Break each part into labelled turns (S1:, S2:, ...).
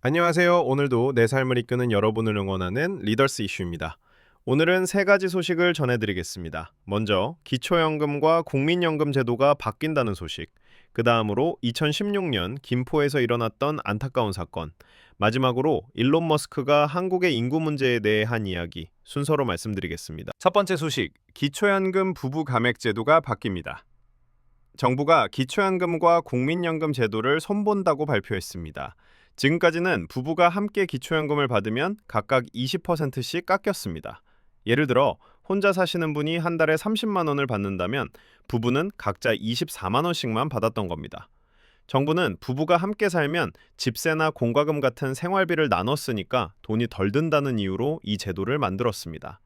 S1: 안녕하세요. 오늘도 내 삶을 이끄는 여러분을 응원하는 리더스 이슈입니다. 오늘은 세 가지 소식을 전해드리겠습니다. 먼저 기초연금과 국민연금 제도가 바뀐다는 소식, 그 다음으로 2016년 김포에서 일어났던 안타까운 사건, 마지막으로 일론 머스크가 한국의 인구 문제에 대해 한 이야기 순서로 말씀드리겠습니다. 첫 번째 소식, 기초연금 부부 감액 제도가 바뀝니다. 정부가 기초연금과 국민연금 제도를 손본다고 발표했습니다. 지금까지는 부부가 함께 기초연금을 받으면 각각 20%씩 깎였습니다. 예를 들어 혼자 사시는 분이 한 달에 30만 원을 받는다면 부부는 각자 24만 원씩만 받았던 겁니다. 정부는 부부가 함께 살면 집세나 공과금 같은 생활비를 나눠 쓰니까 돈이 덜 든다는 이유로 이 제도를 만들었습니다.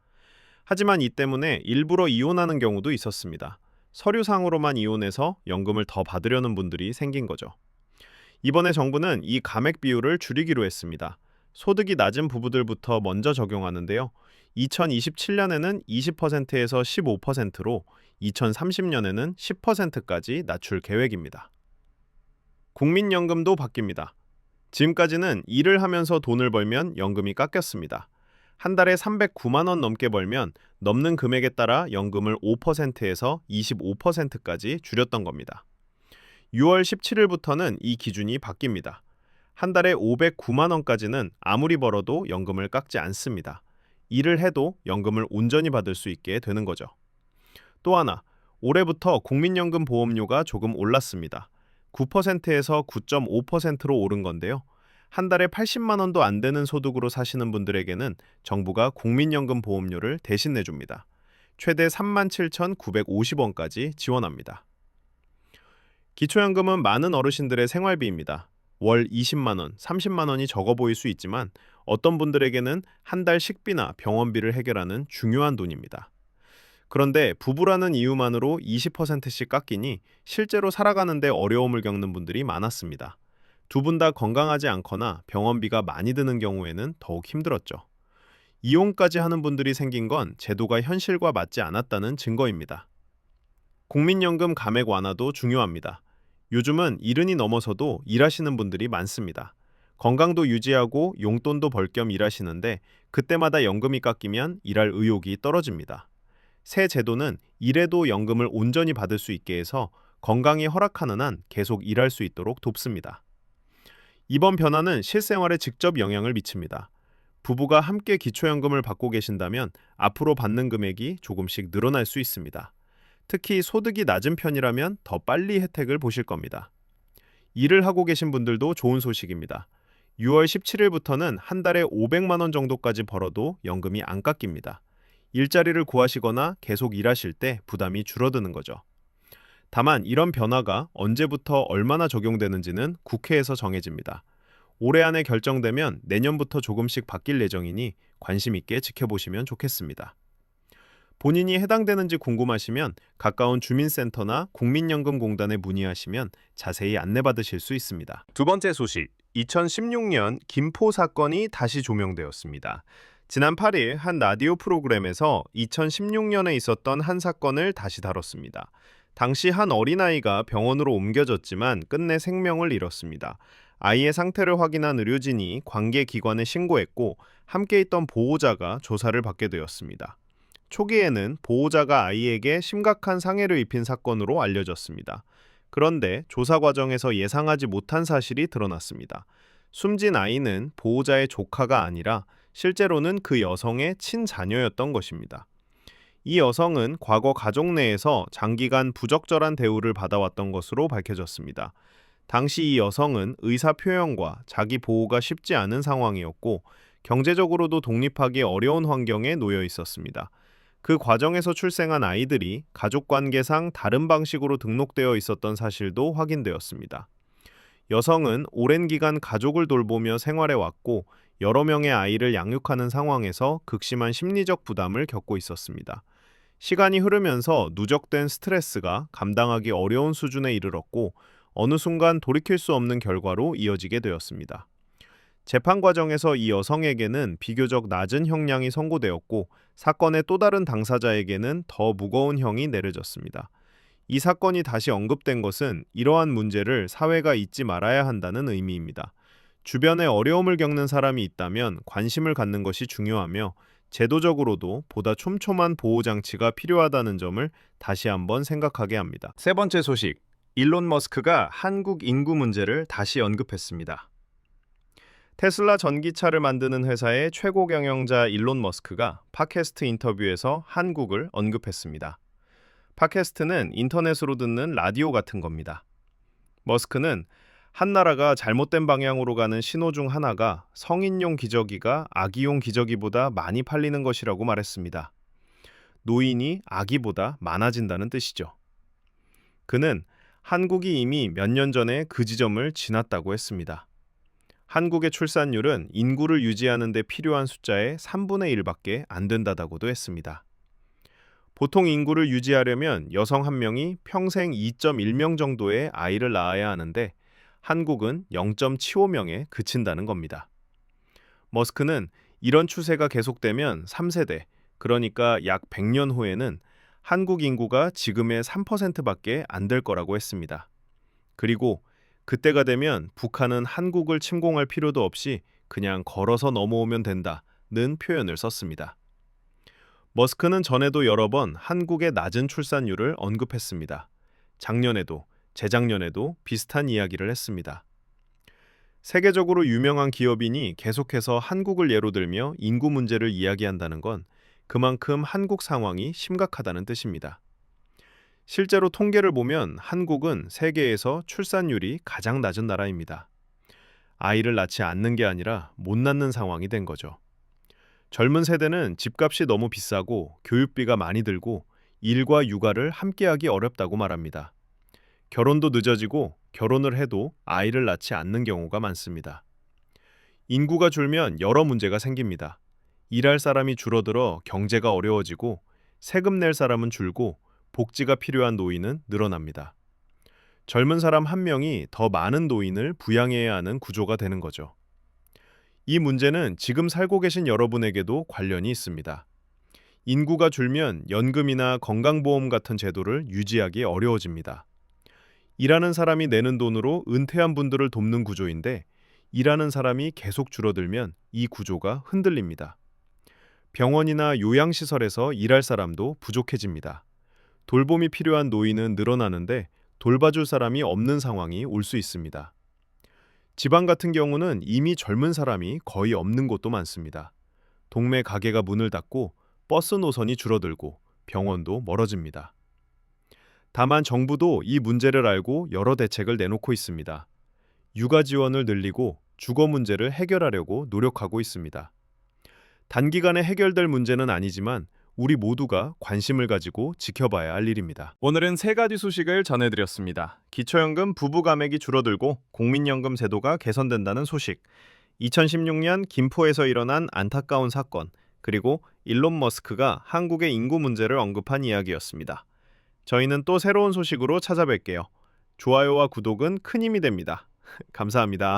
S1: 하지만 이 때문에 일부러 이혼하는 경우도 있었습니다. 서류상으로만 이혼해서 연금을 더 받으려는 분들이 생긴 거죠. 이번에 정부는 이 감액 비율을 줄이기로 했습니다. 소득이 낮은 부부들부터 먼저 적용하는데요. 2027년에는 20%에서 15%로 2030년에는 10%까지 낮출 계획입니다. 국민연금도 바뀝니다. 지금까지는 일을 하면서 돈을 벌면 연금이 깎였습니다. 한 달에 309만 원 넘게 벌면 넘는 금액에 따라 연금을 5%에서 25%까지 줄였던 겁니다. 6월 17일부터는 이 기준이 바뀝니다. 한 달에 509만 원까지는 아무리 벌어도 연금을 깎지 않습니다. 일을 해도 연금을 온전히 받을 수 있게 되는 거죠. 또 하나, 올해부터 국민연금 보험료가 조금 올랐습니다. 9%에서 9.5%로 오른 건데요. 한 달에 80만 원도 안 되는 소득으로 사시는 분들에게는 정부가 국민연금 보험료를 대신 내줍니다. 최대 37,950원까지 지원합니다. 기초연금은 많은 어르신들의 생활비입니다. 월 20만 원, 30만 원이 적어 보일 수 있지만 어떤 분들에게는 한 달 식비나 병원비를 해결하는 중요한 돈입니다. 그런데 부부라는 이유만으로 20%씩 깎이니 실제로 살아가는데 어려움을 겪는 분들이 많았습니다. 두 분 다 건강하지 않거나 병원비가 많이 드는 경우에는 더욱 힘들었죠. 이혼까지 하는 분들이 생긴 건 제도가 현실과 맞지 않았다는 증거입니다. 국민연금 감액 완화도 중요합니다. 요즘은 70이 넘어서도 일하시는 분들이 많습니다. 건강도 유지하고 용돈도 벌 겸 일하시는데 그때마다 연금이 깎이면 일할 의욕이 떨어집니다. 새 제도는 일해도 연금을 온전히 받을 수 있게 해서 건강이 허락하는 한 계속 일할 수 있도록 돕습니다. 이번 변화는 실생활에 직접 영향을 미칩니다. 부부가 함께 기초연금을 받고 계신다면 앞으로 받는 금액이 조금씩 늘어날 수 있습니다. 특히 소득이 낮은 편이라면 더 빨리 혜택을 보실 겁니다. 일을 하고 계신 분들도 좋은 소식입니다. 6월 17일부터는 한 달에 500만 원 정도까지 벌어도 연금이 안 깎입니다. 일자리를 구하시거나 계속 일하실 때 부담이 줄어드는 거죠. 다만 이런 변화가 언제부터 얼마나 적용되는지는 국회에서 정해집니다. 올해 안에 결정되면 내년부터 조금씩 바뀔 예정이니 관심 있게 지켜보시면 좋겠습니다. 본인이 해당되는지 궁금하시면 가까운 주민센터나 국민연금공단에 문의하시면 자세히 안내받으실 수 있습니다. 두 번째 소식, 2016년 김포 사건이 다시 조명되었습니다. 지난 8일 한 라디오 프로그램에서 2016년에 있었던 한 사건을 다시 다뤘습니다. 당시 한 어린아이가 병원으로 옮겨졌지만 끝내 생명을 잃었습니다. 아이의 상태를 확인한 의료진이 관계 기관에 신고했고 함께 있던 보호자가 조사를 받게 되었습니다. 초기에는 보호자가 아이에게 심각한 상해를 입힌 사건으로 알려졌습니다. 그런데 조사 과정에서 예상하지 못한 사실이 드러났습니다. 숨진 아이는 보호자의 조카가 아니라 실제로는 그 여성의 친자녀였던 것입니다. 이 여성은 과거 가족 내에서 장기간 부적절한 대우를 받아왔던 것으로 밝혀졌습니다. 당시 이 여성은 의사 표현과 자기 보호가 쉽지 않은 상황이었고 경제적으로도 독립하기 어려운 환경에 놓여 있었습니다. 그 과정에서 출생한 아이들이 가족관계상 다른 방식으로 등록되어 있었던 사실도 확인되었습니다. 여성은 오랜 기간 가족을 돌보며 생활해 왔고 여러 명의 아이를 양육하는 상황에서 극심한 심리적 부담을 겪고 있었습니다. 시간이 흐르면서 누적된 스트레스가 감당하기 어려운 수준에 이르렀고 어느 순간 돌이킬 수 없는 결과로 이어지게 되었습니다. 재판 과정에서 이 여성에게는 비교적 낮은 형량이 선고되었고 사건의 또 다른 당사자에게는 더 무거운 형이 내려졌습니다. 이 사건이 다시 언급된 것은 이러한 문제를 사회가 잊지 말아야 한다는 의미입니다. 주변에 어려움을 겪는 사람이 있다면 관심을 갖는 것이 중요하며 제도적으로도 보다 촘촘한 보호 장치가 필요하다는 점을 다시 한번 생각하게 합니다.
S2: 세 번째 소식, 일론 머스크가 한국 인구 문제를 다시 언급했습니다. 테슬라 전기차를 만드는 회사의 최고 경영자 일론 머스크가 팟캐스트 인터뷰에서 한국을 언급했습니다. 팟캐스트는 인터넷으로 듣는 라디오 같은 겁니다. 머스크는 한 나라가 잘못된 방향으로 가는 신호 중 하나가 성인용 기저귀가 아기용 기저귀보다 많이 팔리는 것이라고 말했습니다. 노인이 아기보다 많아진다는 뜻이죠. 그는 한국이 이미 몇 년 전에 그 지점을 지났다고 했습니다. 한국의 출산율은 인구를 유지하는 데 필요한 숫자의 3분의 1밖에 안 된다고도 했습니다. 보통 인구를 유지하려면 여성 한 명이 평생 2.1명 정도의 아이를 낳아야 하는데 한국은 0.75명에 그친다는 겁니다. 머스크는 이런 추세가 계속되면 3세대, 그러니까 약 100년 후에는 한국 인구가 지금의 3%밖에 안 될 거라고 했습니다. 그리고 그때가 되면 북한은 한국을 침공할 필요도 없이 그냥 걸어서 넘어오면 된다는 표현을 썼습니다. 머스크는 전에도 여러 번 한국의 낮은 출산율을 언급했습니다. 작년에도, 재작년에도 비슷한 이야기를 했습니다. 세계적으로 유명한 기업인이 계속해서 한국을 예로 들며 인구 문제를 이야기한다는 건 그만큼 한국 상황이 심각하다는 뜻입니다. 실제로 통계를 보면 한국은 세계에서 출산율이 가장 낮은 나라입니다. 아이를 낳지 않는 게 아니라 못 낳는 상황이 된 거죠. 젊은 세대는 집값이 너무 비싸고 교육비가 많이 들고 일과 육아를 함께하기 어렵다고 말합니다. 결혼도 늦어지고 결혼을 해도 아이를 낳지 않는 경우가 많습니다. 인구가 줄면 여러 문제가 생깁니다. 일할 사람이 줄어들어 경제가 어려워지고 세금 낼 사람은 줄고 복지가 필요한 노인은 늘어납니다. 젊은 사람 한 명이 더 많은 노인을 부양해야 하는 구조가 되는 거죠. 이 문제는 지금 살고 계신 여러분에게도 관련이 있습니다. 인구가 줄면 연금이나 건강보험 같은 제도를 유지하기 어려워집니다. 일하는 사람이 내는 돈으로 은퇴한 분들을 돕는 구조인데 일하는 사람이 계속 줄어들면 이 구조가 흔들립니다. 병원이나 요양시설에서 일할 사람도 부족해집니다. 돌봄이 필요한 노인은 늘어나는데 돌봐줄 사람이 없는 상황이 올 수 있습니다. 지방 같은 경우는 이미 젊은 사람이 거의 없는 곳도 많습니다. 동네 가게가 문을 닫고 버스 노선이 줄어들고 병원도 멀어집니다. 다만 정부도 이 문제를 알고 여러 대책을 내놓고 있습니다. 육아 지원을 늘리고 주거 문제를 해결하려고 노력하고 있습니다. 단기간에 해결될 문제는 아니지만 우리 모두가 관심을 가지고 지켜봐야 할 일입니다. 오늘은 세 가지 소식을 전해드렸습니다. 기초연금 부부 감액이 줄어들고 국민연금 제도가 개선된다는 소식, 2016년 김포에서 일어난 안타까운 사건, 그리고 일론 머스크가 한국의 인구 문제를 언급한 이야기였습니다. 저희는 또 새로운 소식으로 찾아뵐게요. 좋아요와 구독은 큰 힘이 됩니다. 감사합니다.